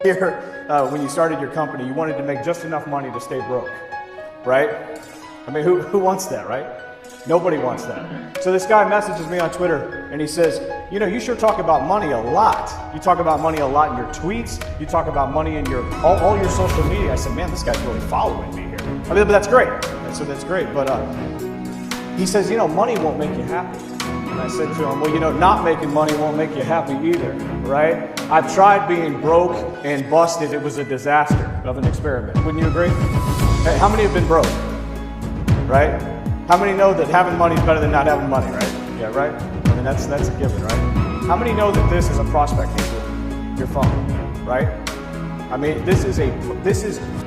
Here, when you started your company, you wanted to make just enough money to stay broke, right? I mean, who wants that, right? Nobody wants that. So this guy messages me on Twitter and he says, you know, you sure talk about money a lot. You talk about money a lot in your tweets. You talk about money in all your social media. I said, man, this guy's really following me here. I mean, but that's great. So that's great. But he says, you know, money won't make you happy. And I said to him, well, you know, not making money won't make you happy either, right? I've tried being broke and busted. It was a disaster of an experiment. Wouldn't you agree? Hey, how many have been broke, right? How many know that having money is better than not having money, right? Yeah, right? I mean, that's a given, right? How many know that this is a prospecting tool, your phone, right? I mean, this is,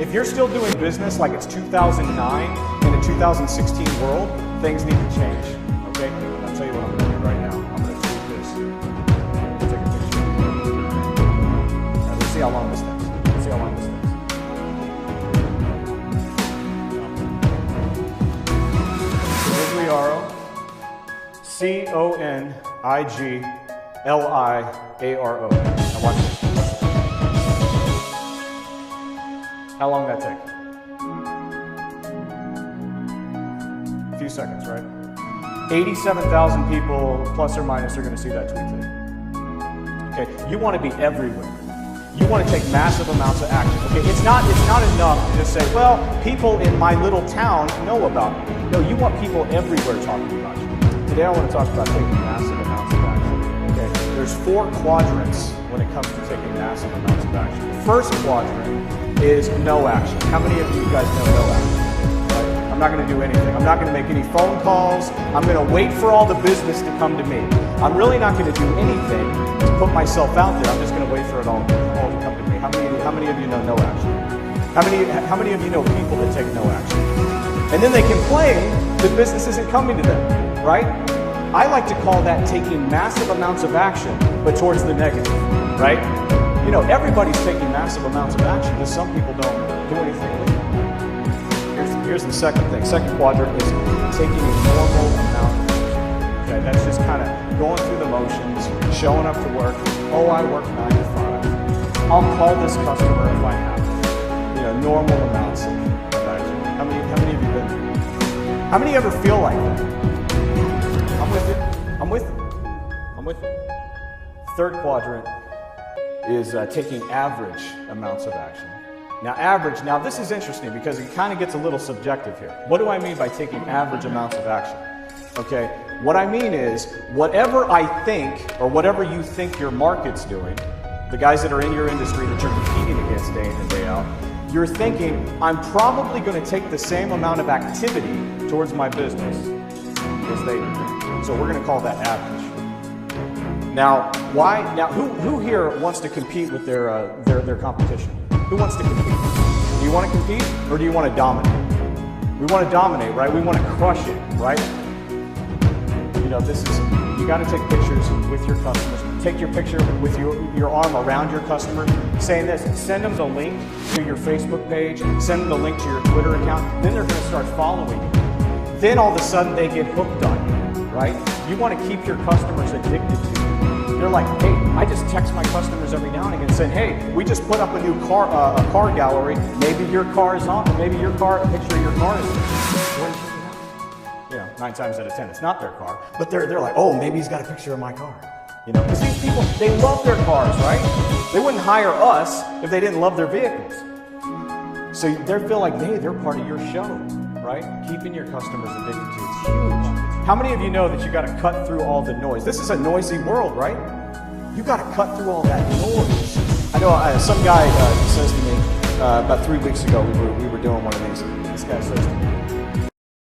if you're still doing business like it's 2009 in a 2016 world, things need to change, okay? I'll tell you what I'm going to do right now. I'm going to tweet this. Take a picture. Now, let's see how long this takes. Let's see how long this takes. Conigliaro. Now watch this. How long did that take? A few seconds, right? 87,000 people, plus or minus, are going to see that tweet today. Okay, you want to be everywhere. You want to take massive amounts of action. Okay, it's not enough to just say, well, people in my little town know about me. No, you want people everywhere talking about you. Today I want to talk about taking massive amounts of action. Okay, there's 4 quadrants when it comes to taking massive amounts of action. The first quadrant is no action. How many of you guys know no action? Right? I'm not going to do anything. I'm not going to make any phone calls. I'm going to wait for all the business to come to me. I'm really not going to do anything to put myself out there. I'm just going to wait for it all to come to me. How many of you know no action? How many of you know people that take no action? And then they complain that business isn't coming to them, right? I like to call that taking massive amounts of action, but towards the negative, right? You know, everybody's taking massive amounts of action, but some people don't do anything with it. Here's the second thing. Second quadrant is taking a normal amount of action. Okay, that's just kind of going through the motions, showing up to work. Oh, I work 9 to 5. I'll call this customer if I have to. You know, normal amounts of action. How many of you been through? How many ever feel like that? I'm with it. I'm with it. I'm with it. Third quadrant is taking average amounts of action. Now this is interesting because it kind of gets a little subjective here. What do I mean by taking average amounts of action? Okay, what I mean is whatever I think or whatever you think your market's doing, the guys that are in your industry that you're competing against day in and day out, you're thinking, I'm probably going to take the same amount of activity towards my business as they do. So we're going to call that average. Now, why? Now, who here wants to compete with their competition? Who wants to compete? Do you want to compete or do you want to dominate? We want to dominate, right? We want to crush it, right? You know, you got to take pictures with your customers. Take your picture with your arm around your customer, saying this. Send them the link to your Facebook page. Send them the link to your Twitter account. Then they're going to start following you. Then all of a sudden they get hooked on you, right? You want to keep your customers addicted to you. They're like, hey, I just text my customers every now and again saying, hey, we just put up a new car gallery. Maybe your car is on. Maybe a picture of your car is there. You know, 9 times out of 10, it's not their car. But they're like, oh, maybe he's got a picture of my car. You know, because these people, they love their cars, right? They wouldn't hire us if they didn't love their vehicles. So they feel like, hey, they're part of your show, right? Keeping your customers addicted to it's huge. How many of you know that you got to cut through all the noise? This is a noisy world, right? You got to cut through all that noise. I know some guy says to me about 3 weeks ago, we were doing one of these. This guy says to me,